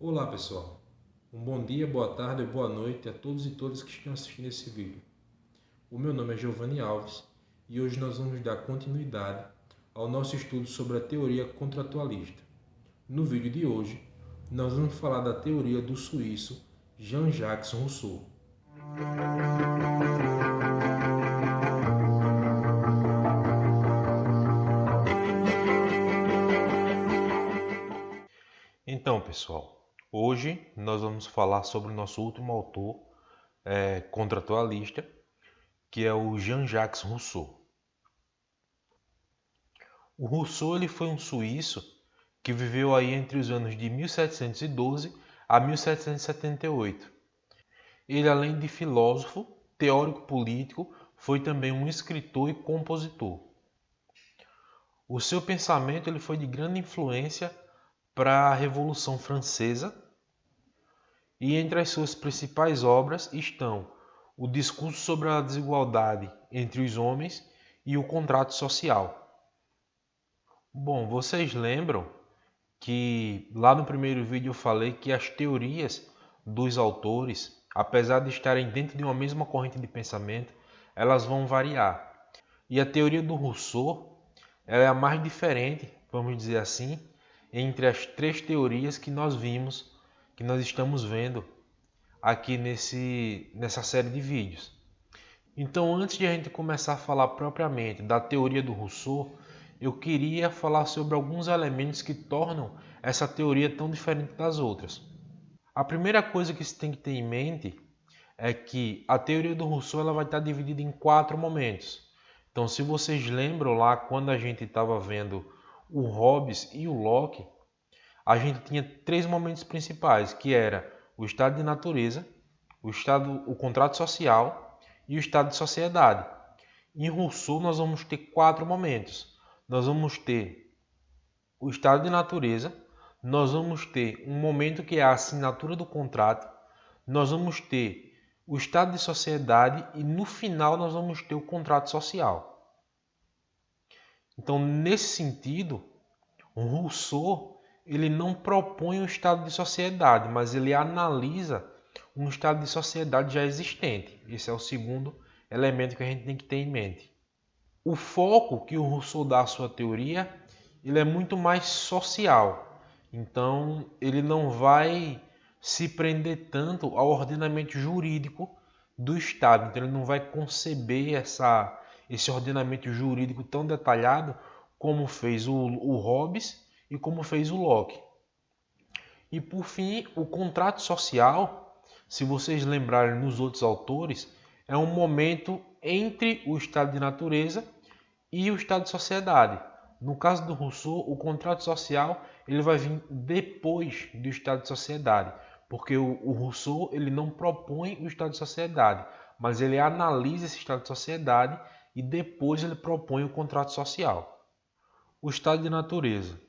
Olá pessoal, um bom dia, boa tarde ou boa noite a todos e todas que estão assistindo esse vídeo. O meu nome é Giovanni Alves e hoje nós vamos dar continuidade ao nosso estudo sobre a teoria contratualista. No vídeo de hoje, nós vamos falar da teoria do suíço Jean-Jacques Rousseau. Então pessoal, hoje nós vamos falar sobre o nosso último autor contratualista, que é o Jean-Jacques Rousseau. O Rousseau ele foi um suíço que viveu aí entre os anos de 1712 a 1778. Ele, além de filósofo, teórico político, foi também um escritor e compositor. O seu pensamento ele foi de grande influência para a Revolução Francesa, e entre as suas principais obras estão o Discurso sobre a Desigualdade entre os Homens e o Contrato Social. Bom, vocês lembram que lá no primeiro vídeo eu falei que as teorias dos autores, apesar de estarem dentro de uma mesma corrente de pensamento, elas vão variar. E a teoria do Rousseau ela é a mais diferente, vamos dizer assim, entre as três teorias que nós vimos, que nós estamos vendo aqui nessa série de vídeos. Então, antes de a gente começar a falar propriamente da teoria do Rousseau, eu queria falar sobre alguns elementos que tornam essa teoria tão diferente das outras. A primeira coisa que se tem que ter em mente é que a teoria do Rousseau ela vai estar dividida em 4 momentos. Então, se vocês lembram lá quando a gente estava vendo o Hobbes e o Locke, a gente tinha 3 momentos principais, que era o estado de natureza, o contrato social e o estado de sociedade. Em Rousseau nós vamos ter 4 momentos. Nós vamos ter o estado de natureza, nós vamos ter um momento que é a assinatura do contrato, nós vamos ter o estado de sociedade e no final nós vamos ter o contrato social. Então, nesse sentido, o Rousseau ele não propõe um estado de sociedade, mas ele analisa um estado de sociedade já existente. Esse é o segundo elemento que a gente tem que ter em mente. O foco que o Rousseau dá à sua teoria, ele é muito mais social. Então, ele não vai se prender tanto ao ordenamento jurídico do Estado. Então, ele não vai conceber esse ordenamento jurídico tão detalhado como fez o Hobbes e como fez o Locke. E, por fim, o contrato social, se vocês lembrarem nos outros autores, é um momento entre o estado de natureza e o estado de sociedade. No caso do Rousseau, o contrato social ele vai vir depois do estado de sociedade, porque o Rousseau ele não propõe o estado de sociedade, mas ele analisa esse estado de sociedade e depois ele propõe o contrato social. O estado de natureza.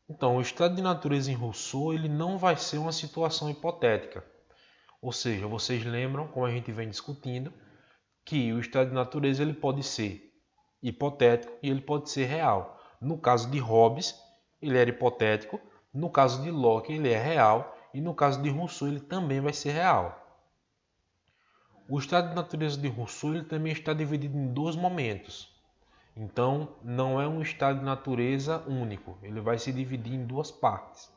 Então, o estado de natureza em Rousseau ele não vai ser uma situação hipotética. Ou seja, vocês lembram, como a gente vem discutindo, que o estado de natureza ele pode ser hipotético e ele pode ser real. No caso de Hobbes, ele era hipotético, no caso de Locke, ele é real e no caso de Rousseau, ele também vai ser real. O estado de natureza de Rousseau ele também está dividido em 2 momentos. Então, não é um estado de natureza único, ele vai se dividir em 2 partes.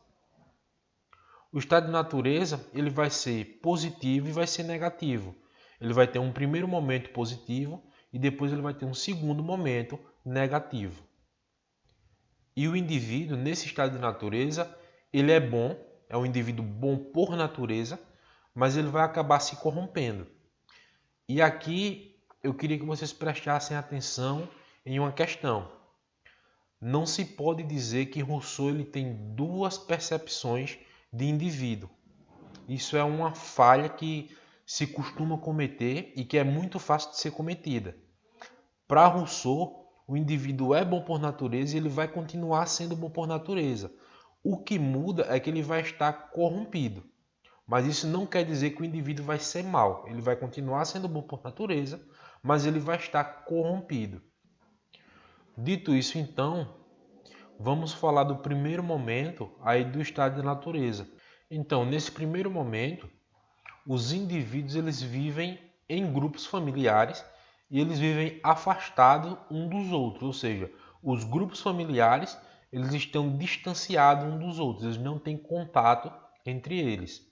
O estado de natureza ele vai ser positivo e vai ser negativo. Ele vai ter um primeiro momento positivo e depois ele vai ter um segundo momento negativo. E o indivíduo, nesse estado de natureza, ele é bom, é um indivíduo bom por natureza, mas ele vai acabar se corrompendo. E aqui eu queria que vocês prestassem atenção em uma questão. Não se pode dizer que Rousseau ele tem 2 percepções de indivíduo. Isso é uma falha que se costuma cometer e que é muito fácil de ser cometida. Para Rousseau, o indivíduo é bom por natureza e ele vai continuar sendo bom por natureza. O que muda é que ele vai estar corrompido. Mas isso não quer dizer que o indivíduo vai ser mau. Ele vai continuar sendo bom por natureza, mas ele vai estar corrompido. Dito isso, então, vamos falar do primeiro momento aí do estado de natureza, Então, nesse primeiro momento, os indivíduos eles vivem em grupos familiares e eles vivem afastados um dos outros, ou seja, os grupos familiares eles estão distanciados um dos outros, eles não têm contato entre eles.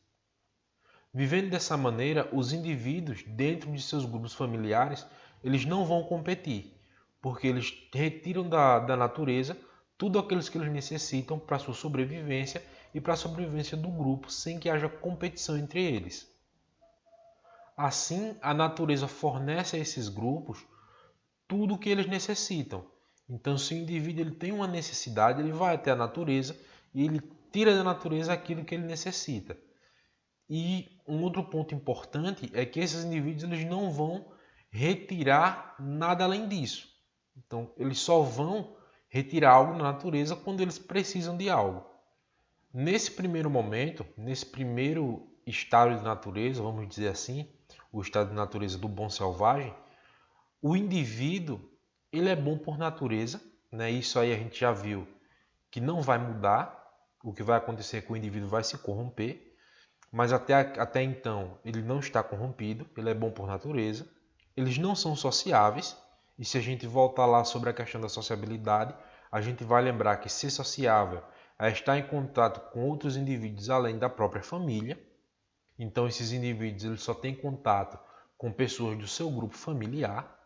Vivendo dessa maneira, os indivíduos dentro de seus grupos familiares eles não vão competir, porque eles retiram da natureza tudo aquilo que eles necessitam para sua sobrevivência e para a sobrevivência do grupo, sem que haja competição entre eles. Assim, a natureza fornece a esses grupos tudo o que eles necessitam. Então, se o indivíduo ele tem uma necessidade, ele vai até a natureza e ele tira da natureza aquilo que ele necessita. E um outro ponto importante é que esses indivíduos eles não vão retirar nada além disso. Então, eles só vão retirar algo da natureza quando eles precisam de algo. Nesse primeiro momento, nesse primeiro estado de natureza, vamos dizer assim, o estado de natureza do bom selvagem, o indivíduo ele é bom por natureza, né? Isso aí a gente já viu que não vai mudar. O que vai acontecer é que o indivíduo vai se corromper, mas até então ele não está corrompido, ele é bom por natureza. Eles não são sociáveis, e se a gente voltar lá sobre a questão da sociabilidade, a gente vai lembrar que ser sociável é estar em contato com outros indivíduos além da própria família. Então esses indivíduos eles só têm contato com pessoas do seu grupo familiar.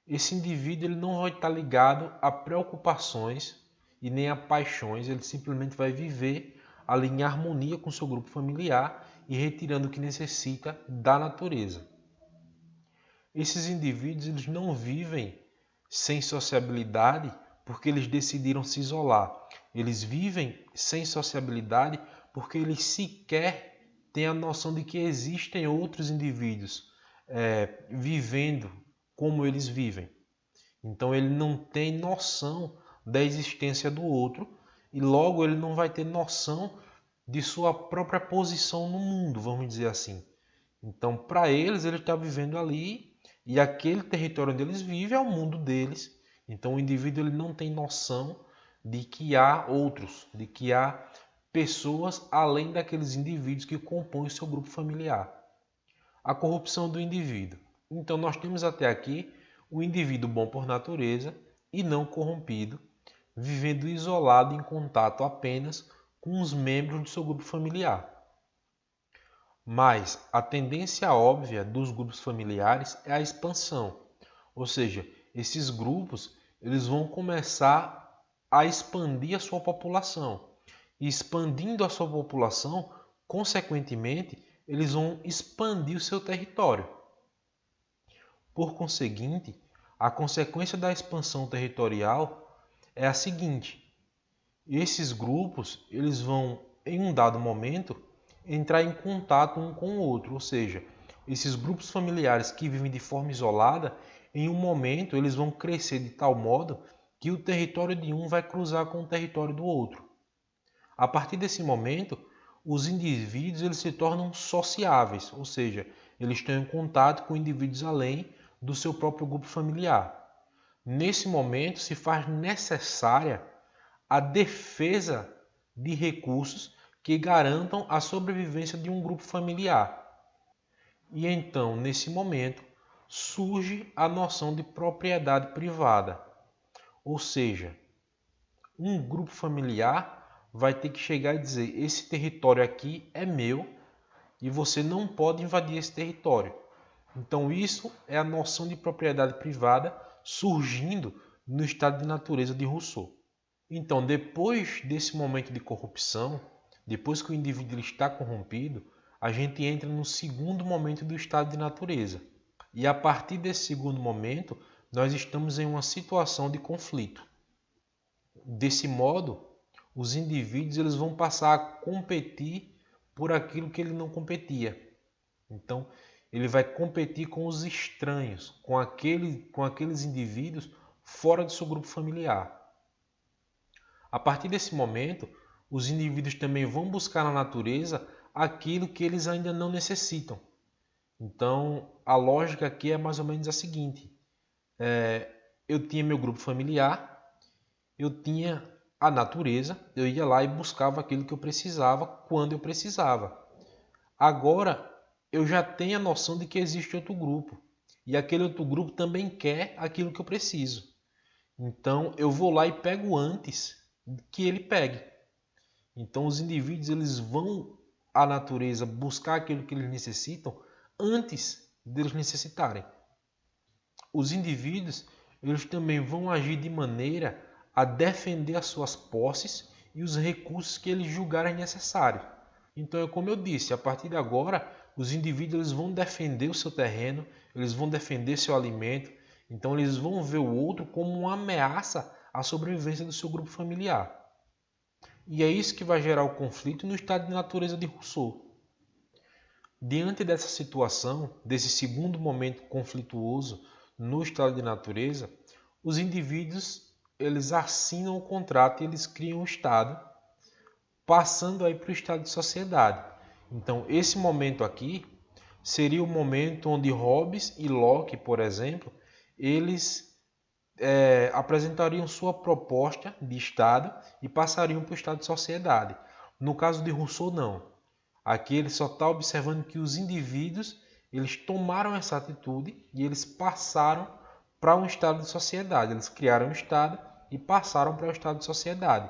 Esse indivíduo ele não vai estar ligado a preocupações e nem a paixões, ele simplesmente vai viver ali em harmonia com seu grupo familiar e retirando o que necessita da natureza. Esses indivíduos eles não vivem sem sociabilidade porque eles decidiram se isolar. Eles vivem sem sociabilidade porque eles sequer têm a noção de que existem outros indivíduos vivendo como eles vivem. Então ele não tem noção da existência do outro e logo ele não vai ter noção de sua própria posição no mundo, vamos dizer assim. Então, para eles, ele está vivendo ali e aquele território onde eles vivem é o mundo deles. Então, o indivíduo ele não tem noção de que há outros, de que há pessoas além daqueles indivíduos que compõem o seu grupo familiar. A corrupção do indivíduo. Então, nós temos até aqui o indivíduo bom por natureza e não corrompido, vivendo isolado em contato apenas com os membros do seu grupo familiar. Mas a tendência óbvia dos grupos familiares é a expansão, ou seja, esses grupos eles vão começar a expandir a sua população. E expandindo a sua população, consequentemente, eles vão expandir o seu território. Por conseguinte, a consequência da expansão territorial é a seguinte: esses grupos eles vão, em um dado momento, entrar em contato um com o outro, ou seja, esses grupos familiares que vivem de forma isolada, em um momento eles vão crescer de tal modo que o território de um vai cruzar com o território do outro. A partir desse momento, os indivíduos eles se tornam sociáveis, ou seja, eles estão em contato com indivíduos além do seu próprio grupo familiar. Nesse momento, se faz necessária a defesa de recursos que garantam a sobrevivência de um grupo familiar. E então, nesse momento, surge a noção de propriedade privada. Ou seja, um grupo familiar vai ter que chegar e dizer: esse território aqui é meu e você não pode invadir esse território. Então, isso é a noção de propriedade privada surgindo no estado de natureza de Rousseau. Então, depois desse momento de corrupção, depois que o indivíduo está corrompido, a gente entra no segundo momento do estado de natureza. E a partir desse segundo momento, nós estamos em uma situação de conflito. Desse modo, os indivíduos eles vão passar a competir por aquilo que ele não competia. Então, ele vai competir com os estranhos, com aqueles indivíduos fora do seu grupo familiar. A partir desse momento, os indivíduos também vão buscar na natureza aquilo que eles ainda não necessitam. Então, a lógica aqui é mais ou menos a seguinte: eu tinha meu grupo familiar, eu tinha a natureza, eu ia lá e buscava aquilo que eu precisava quando eu precisava. Agora eu já tenho a noção de que existe outro grupo e aquele outro grupo também quer aquilo que eu preciso. Então eu vou lá e pego antes que ele pegue. Então os indivíduos eles vão à natureza buscar aquilo que eles necessitam antes deles necessitarem. Os indivíduos eles também vão agir de maneira a defender as suas posses e os recursos que eles julgarem necessários. Então é como eu disse, a partir de agora os indivíduos eles vão defender o seu terreno, eles vão defender seu alimento, então eles vão ver o outro como uma ameaça à sobrevivência do seu grupo familiar. E é isso que vai gerar o conflito no estado de natureza de Rousseau. Diante dessa situação, desse segundo momento conflituoso no estado de natureza, os indivíduos eles assinam o contrato e eles criam o estado, passando aí para o estado de sociedade. Então, esse momento aqui seria o momento onde Hobbes e Locke, por exemplo, eles apresentariam sua proposta de estado e passariam para o estado de sociedade. No caso de Rousseau, não. Aqui ele só está observando que os indivíduos eles tomaram essa atitude e eles passaram para um estado de sociedade. Eles criaram um estado e passaram para o estado de sociedade.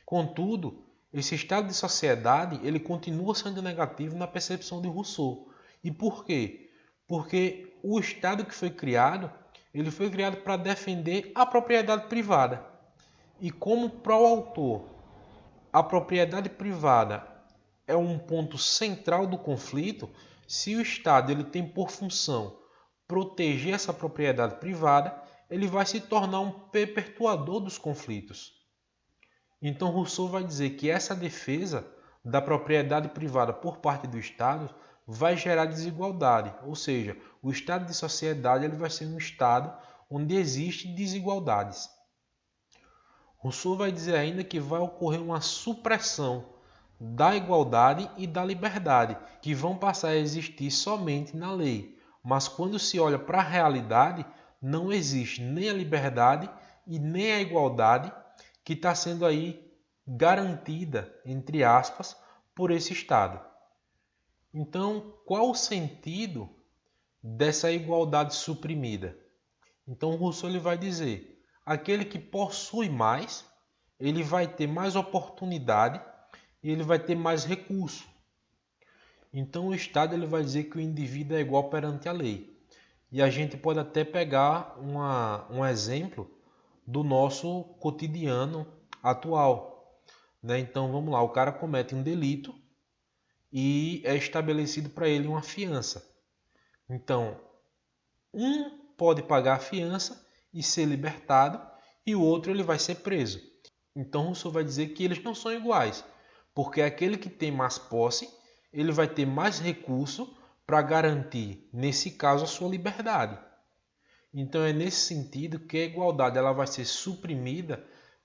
Contudo, esse estado de sociedade ele continua sendo negativo na percepção de Rousseau. E por quê? Porque o estado que foi criado, ele foi criado para defender a propriedade privada. E como para o autor, a propriedade privada é um ponto central do conflito, se o Estado ele tem por função proteger essa propriedade privada, ele vai se tornar um perpetuador dos conflitos. Então Rousseau vai dizer que essa defesa da propriedade privada por parte do Estado vai gerar desigualdade, ou seja, o estado de sociedade ele vai ser um estado onde existem desigualdades. Rousseau vai dizer ainda que vai ocorrer uma supressão da igualdade e da liberdade, que vão passar a existir somente na lei. Mas quando se olha para a realidade, não existe nem a liberdade e nem a igualdade que está sendo aí garantida, entre aspas, por esse Estado. Então, qual o sentido dessa igualdade suprimida? Então, Rousseau ele vai dizer, aquele que possui mais, ele vai ter mais oportunidade e ele vai ter mais recurso. Então o Estado ele vai dizer que o indivíduo é igual perante a lei. E a gente pode até pegar um exemplo do nosso cotidiano atual. Né? Então vamos lá, o cara comete um delito e é estabelecido para ele uma fiança. Então, um pode pagar a fiança e ser libertado e o outro ele vai ser preso. Então Rousseau vai dizer que eles não são iguais. Porque aquele que tem mais posse, ele vai ter mais recurso para garantir, nesse caso, a sua liberdade. Então é nesse sentido que a igualdade ela vai ser suprimida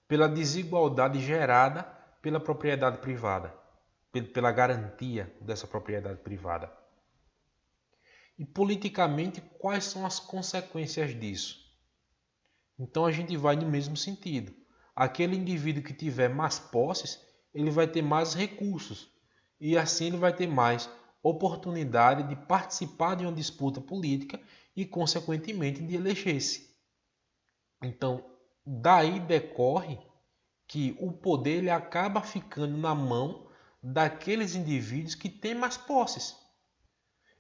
pela desigualdade gerada pela propriedade privada, pela garantia dessa propriedade privada. E politicamente, quais são as consequências disso? Então a gente vai no mesmo sentido. Aquele indivíduo que tiver mais posses, ele vai ter mais recursos e assim ele vai ter mais oportunidade de participar de uma disputa política e, consequentemente, de eleger-se. Então, daí decorre que o poder ele acaba ficando na mão daqueles indivíduos que têm mais posses.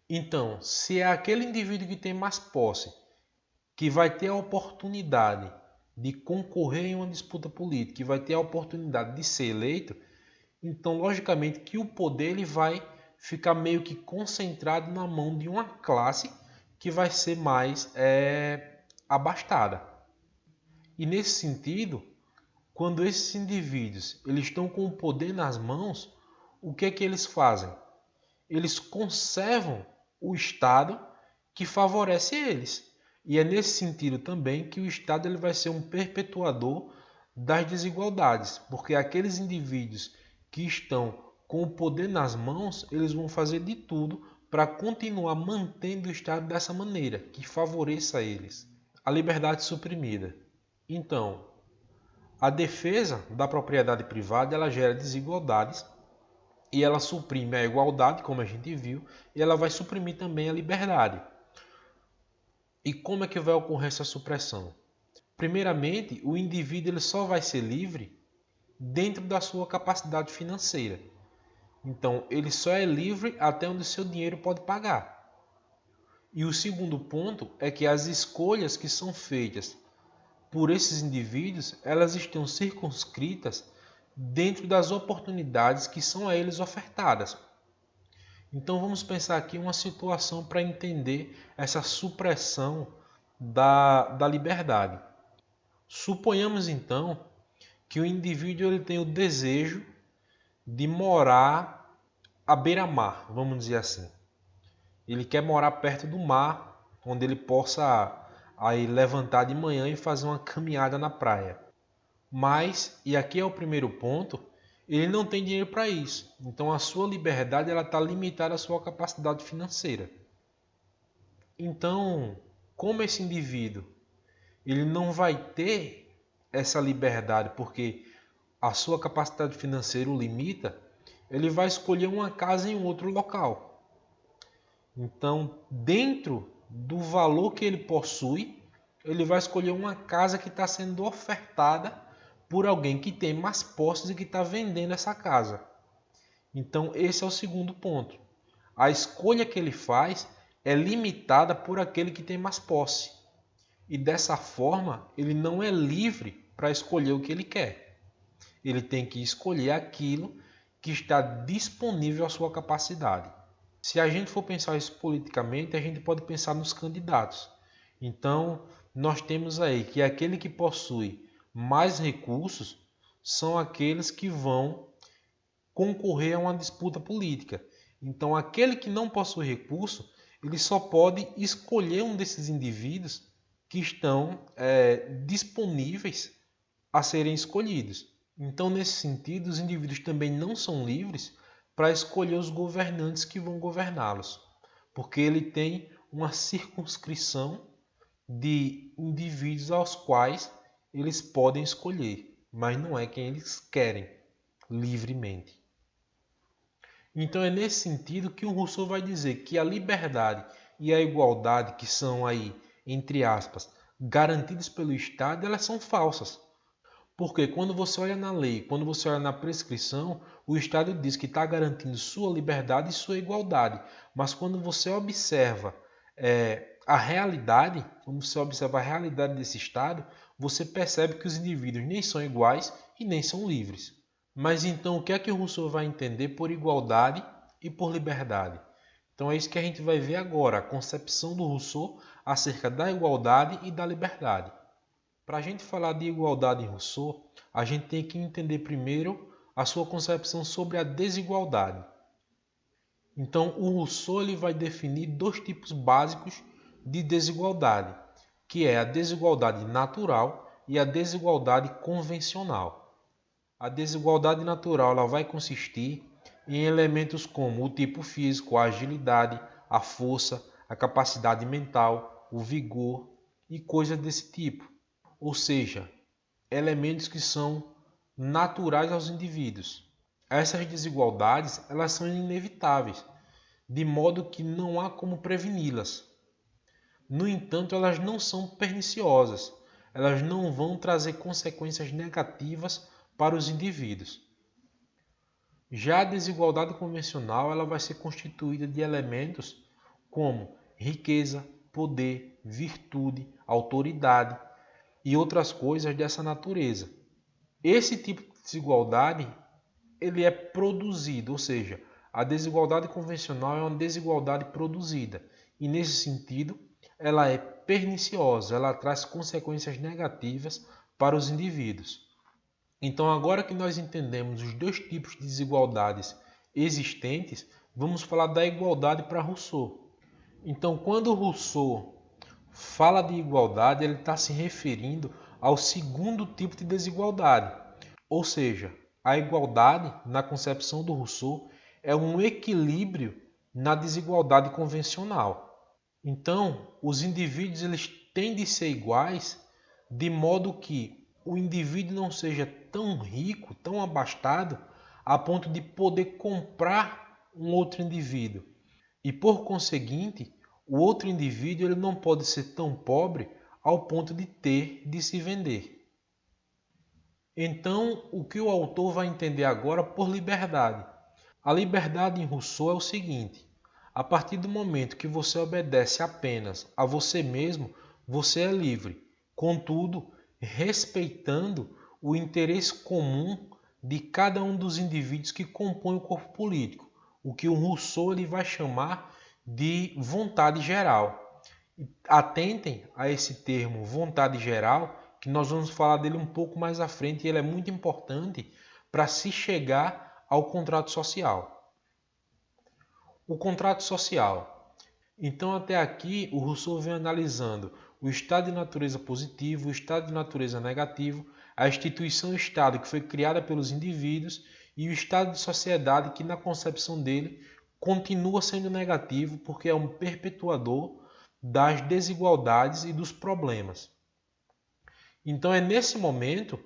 Então, se é aquele indivíduo que tem mais posse que vai ter a oportunidade de concorrer em uma disputa política, que vai ter a oportunidade de ser eleito, então logicamente que o poder ele vai ficar meio que concentrado na mão de uma classe que vai ser mais abastada. E nesse sentido, quando esses indivíduos eles estão com o poder nas mãos, o que é que eles fazem? Eles conservam o Estado que favorece eles. E é nesse sentido também que o Estado ele vai ser um perpetuador das desigualdades, porque aqueles indivíduos que estão com o poder nas mãos, eles vão fazer de tudo para continuar mantendo o Estado dessa maneira, que favoreça eles. A liberdade suprimida. Então, A defesa da propriedade privada ela gera desigualdades e ela suprime a igualdade, como a gente viu, e ela vai suprimir também a liberdade. E como é que vai ocorrer essa supressão? Primeiramente, o indivíduo ele só vai ser livre dentro da sua capacidade financeira. Então, ele só é livre até onde seu dinheiro pode pagar. E o segundo ponto é que as escolhas que são feitas por esses indivíduos, elas estão circunscritas dentro das oportunidades que são a eles ofertadas. Então vamos pensar aqui uma situação para entender essa supressão da liberdade. Suponhamos então que o indivíduo ele tem o desejo de morar à beira-mar, vamos dizer assim. Ele quer morar perto do mar, onde ele possa aí levantar de manhã e fazer uma caminhada na praia. Mas, e aqui é o primeiro ponto, ele não tem dinheiro para isso. Então a sua liberdade está limitada à sua capacidade financeira. Então, como esse indivíduo ele não vai ter essa liberdade porque a sua capacidade financeira o limita, ele vai escolher uma casa em um outro local. Então, dentro do valor que ele possui, ele vai escolher uma casa que está sendo ofertada por alguém que tem mais posses e que está vendendo essa casa. Então, esse é o segundo ponto. A escolha que ele faz é limitada por aquele que tem mais posse. E dessa forma, ele não é livre para escolher o que ele quer. Ele tem que escolher aquilo que está disponível à sua capacidade. Se a gente for pensar isso politicamente, a gente pode pensar nos candidatos. Então, nós temos aí que aquele que possui mais recursos são aqueles que vão concorrer a uma disputa política. Então, aquele que não possui recurso, ele só pode escolher um desses indivíduos que estão disponíveis a serem escolhidos. Então, nesse sentido, os indivíduos também não são livres para escolher os governantes que vão governá-los, porque ele tem uma circunscrição de indivíduos aos quais eles podem escolher, mas não é quem eles querem livremente. Então é nesse sentido que o Rousseau vai dizer que a liberdade e a igualdade, que são aí, entre aspas, garantidas pelo Estado, elas são falsas. Porque quando você olha na lei, quando você olha na prescrição, o Estado diz que está garantindo sua liberdade e sua igualdade. Mas quando você observa a realidade, quando você observa a realidade desse Estado, você percebe que os indivíduos nem são iguais e nem são livres. Mas então o que é que o Rousseau vai entender por igualdade e por liberdade? Então é isso que a gente vai ver agora, a concepção do Rousseau acerca da igualdade e da liberdade. Para a gente falar de igualdade em Rousseau, a gente tem que entender primeiro a sua concepção sobre a desigualdade. Então, o Rousseau ele vai definir dois tipos básicos de desigualdade, que é a desigualdade natural e a desigualdade convencional. A desigualdade natural ela vai consistir em elementos como o tipo físico, a agilidade, a força, a capacidade mental, o vigor e coisas desse tipo. Ou seja, elementos que são naturais aos indivíduos. Essas desigualdades elas são inevitáveis, de modo que não há como preveni-las. No entanto, elas não são perniciosas, elas não vão trazer consequências negativas para os indivíduos. Já a desigualdade convencional ela vai ser constituída de elementos como riqueza, poder, virtude, autoridade e outras coisas dessa natureza. Esse tipo de desigualdade ele é produzido, ou seja, a desigualdade convencional é uma desigualdade produzida e nesse sentido ela é perniciosa, ela traz consequências negativas para os indivíduos. Então agora que nós entendemos os dois tipos de desigualdades existentes, vamos falar da igualdade para Rousseau. Então quando Rousseau fala de igualdade, ele está se referindo ao segundo tipo de desigualdade. Ou seja, a igualdade, na concepção do Rousseau, é um equilíbrio na desigualdade convencional. Então, os indivíduos eles têm de ser iguais, de modo que o indivíduo não seja tão rico, tão abastado, a ponto de poder comprar um outro indivíduo. E por conseguinte, o outro indivíduo ele não pode ser tão pobre ao ponto de ter de se vender. Então, o que o autor vai entender agora por liberdade? A liberdade em Rousseau é o seguinte: a partir do momento que você obedece apenas a você mesmo, você é livre, contudo, respeitando o interesse comum de cada um dos indivíduos que compõem o corpo político, o que o Rousseau ele vai chamar de vontade geral. Atentem a esse termo vontade geral, que nós vamos falar dele um pouco mais à frente, e ele é muito importante para se chegar ao contrato social. O contrato social. Então, até aqui, o Rousseau vem analisando o estado de natureza positivo, o estado de natureza negativo, a instituição Estado que foi criada pelos indivíduos e o estado de sociedade que, na concepção dele, continua sendo negativo porque é um perpetuador das desigualdades e dos problemas. Então é nesse momento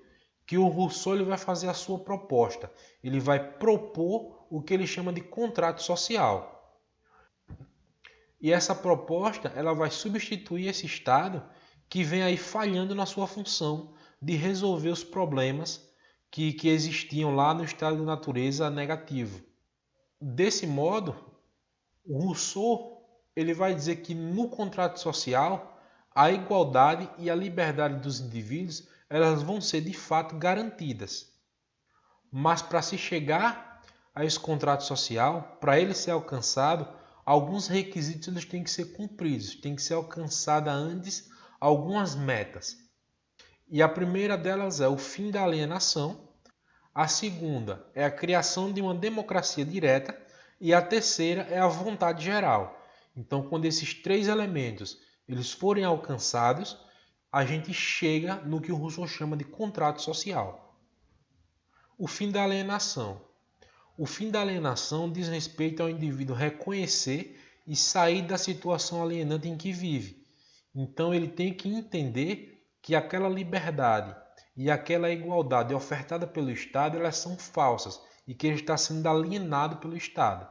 que o Rousseau ele vai fazer a sua proposta. Ele vai propor o que ele chama de contrato social. E essa proposta ela vai substituir esse Estado que vem aí falhando na sua função de resolver os problemas que existiam lá no estado de natureza negativo. Desse modo, o Rousseau ele vai dizer que no contrato social a igualdade e a liberdade dos indivíduos elas vão ser de fato garantidas. Mas para se chegar a esse contrato social, para ele ser alcançado, alguns requisitos eles têm que ser cumpridos, tem que ser alcançada antes algumas metas. E a primeira delas é o fim da alienação, a segunda é a criação de uma democracia direta e a terceira é a vontade geral. Então, quando esses três elementos eles forem alcançados, a gente chega no que o Rousseau chama de contrato social. O fim da alienação. O fim da alienação diz respeito ao indivíduo reconhecer e sair da situação alienante em que vive. Então, ele tem que entender que aquela liberdade e aquela igualdade ofertada pelo Estado elas são falsas e que ele está sendo alienado pelo Estado.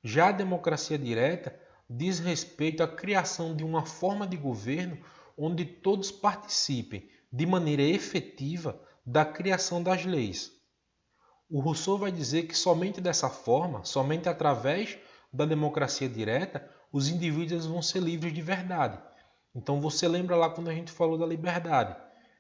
Já a democracia direta diz respeito à criação de uma forma de governo onde todos participem de maneira efetiva da criação das leis. O Rousseau vai dizer que somente dessa forma, somente através da democracia direta, os indivíduos vão ser livres de verdade. Então você lembra lá quando a gente falou da liberdade?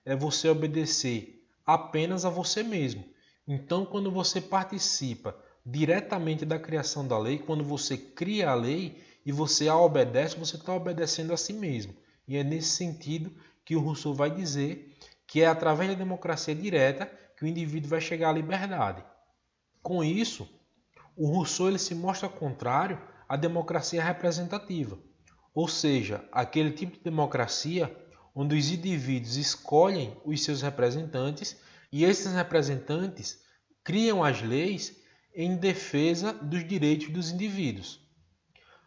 É você obedecer apenas a você mesmo. Então quando você participa diretamente da criação da lei, quando você cria a lei e você a obedece, você está obedecendo a si mesmo. E é nesse sentido que o Rousseau vai dizer que é através da democracia direta que o indivíduo vai chegar à liberdade. Com isso, o Rousseau ele se mostra contrário à democracia representativa, ou seja, aquele tipo de democracia onde os indivíduos escolhem os seus representantes e esses representantes criam as leis em defesa dos direitos dos indivíduos.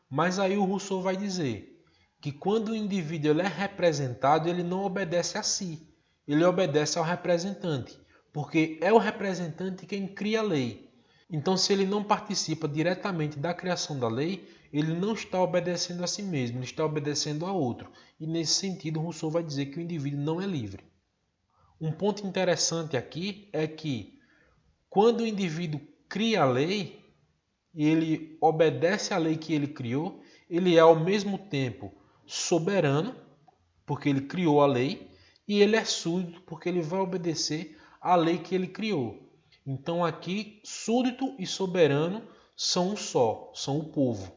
Mas aí o Rousseau vai dizer que quando o indivíduo ele é representado, ele não obedece a si, ele obedece ao representante, porque é o representante quem cria a lei. Então, se ele não participa diretamente da criação da lei, ele não está obedecendo a si mesmo, ele está obedecendo a outro. E nesse sentido, Rousseau vai dizer que o indivíduo não é livre. Um ponto interessante aqui é que quando o indivíduo cria a lei, ele obedece à lei que ele criou, ele é ao mesmo tempo soberano, porque ele criou a lei, e ele é súdito, porque ele vai obedecer à lei que ele criou. Então aqui, súdito e soberano são um só, são o povo.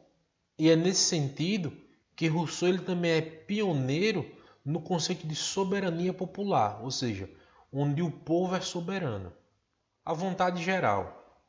E é nesse sentido que Rousseau ele também é pioneiro no conceito de soberania popular, ou seja, onde o povo é soberano. A vontade geral.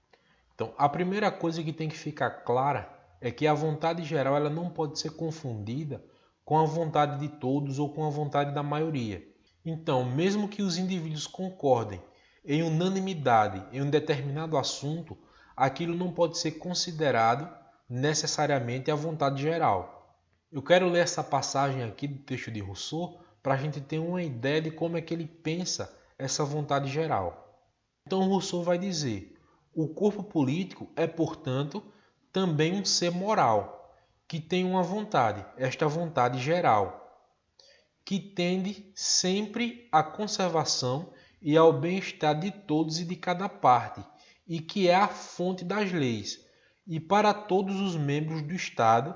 Então, a primeira coisa que tem que ficar clara é que a vontade geral ela não pode ser confundida com a vontade de todos ou com a vontade da maioria. Então, mesmo que os indivíduos concordem em unanimidade em um determinado assunto, aquilo não pode ser considerado necessariamente a vontade geral. Eu quero ler essa passagem aqui do texto de Rousseau para a gente ter uma ideia de como é que ele pensa essa vontade geral. Então Rousseau vai dizer: o corpo político é, portanto, também um ser moral, que tem uma vontade, esta vontade geral, que tende sempre à conservação e ao bem-estar de todos e de cada parte, e que é a fonte das leis, e para todos os membros do Estado,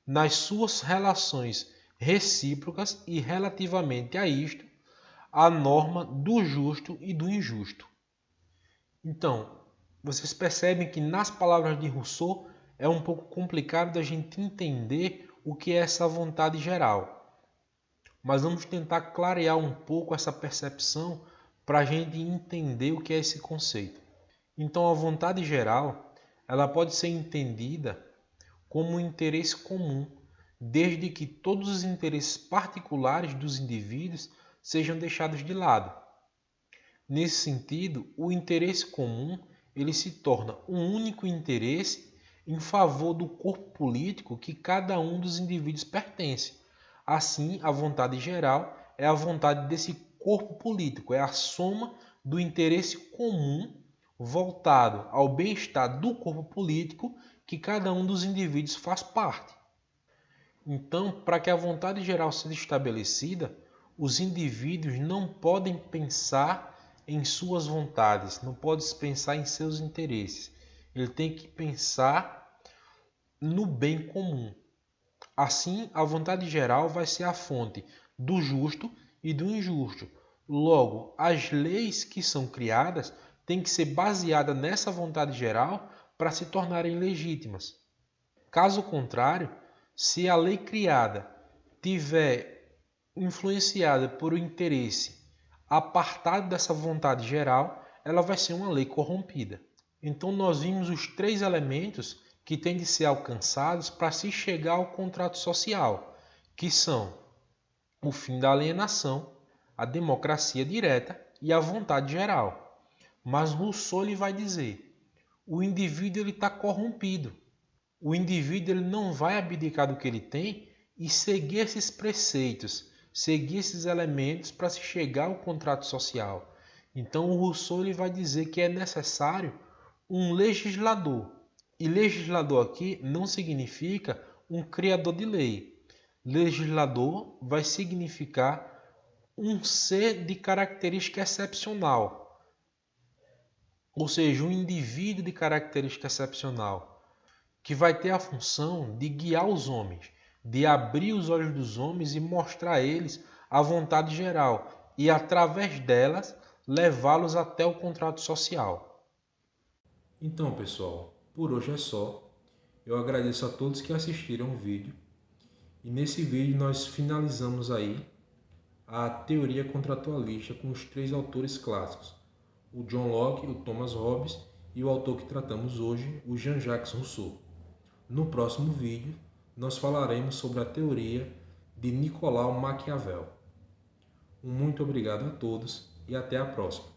nas suas relações recíprocas e relativamente a isto, a norma do justo e do injusto. Então, vocês percebem que nas palavras de Rousseau é um pouco complicado da gente entender o que é essa vontade geral. Mas vamos tentar clarear um pouco essa percepção para a gente entender o que é esse conceito. Então, a vontade geral, ela pode ser entendida como um interesse comum, desde que todos os interesses particulares dos indivíduos sejam deixados de lado. Nesse sentido, o interesse comum ele se torna um único interesse em favor do corpo político que cada um dos indivíduos pertence. Assim, a vontade geral é a vontade desse corpo político, é a soma do interesse comum voltado ao bem-estar do corpo político que cada um dos indivíduos faz parte. Então, para que a vontade geral seja estabelecida, os indivíduos não podem pensar em suas vontades, não podem pensar em seus interesses. Ele tem que pensar no bem comum. Assim, a vontade geral vai ser a fonte do justo e do injusto. Logo, as leis que são criadas têm que ser baseadas nessa vontade geral para se tornarem legítimas. Caso contrário, se a lei criada tiver influenciada por um interesse apartado dessa vontade geral, ela vai ser uma lei corrompida. Então nós vimos os 3 elementos que têm de ser alcançados para se chegar ao contrato social, que são o fim da alienação, a democracia direta e a vontade geral. Mas Rousseau ele vai dizer: o indivíduo está corrompido. O indivíduo ele não vai abdicar do que ele tem e seguir esses preceitos, seguir esses elementos para se chegar ao contrato social. Então o Rousseau ele vai dizer que é necessário um legislador. E legislador aqui não significa um criador de lei. Legislador vai significar um ser de característica excepcional, ou seja, um indivíduo de característica excepcional, que vai ter a função de guiar os homens, de abrir os olhos dos homens e mostrar a eles a vontade geral e, através delas, levá-los até o contrato social. Então, pessoal, por hoje é só. Eu agradeço a todos que assistiram o vídeo. E nesse vídeo nós finalizamos aí a teoria contratualista com os 3 autores clássicos, o John Locke, o Thomas Hobbes e o autor que tratamos hoje, o Jean-Jacques Rousseau. No próximo vídeo, nós falaremos sobre a teoria de Nicolau Maquiavel. Muito obrigado a todos e até a próxima.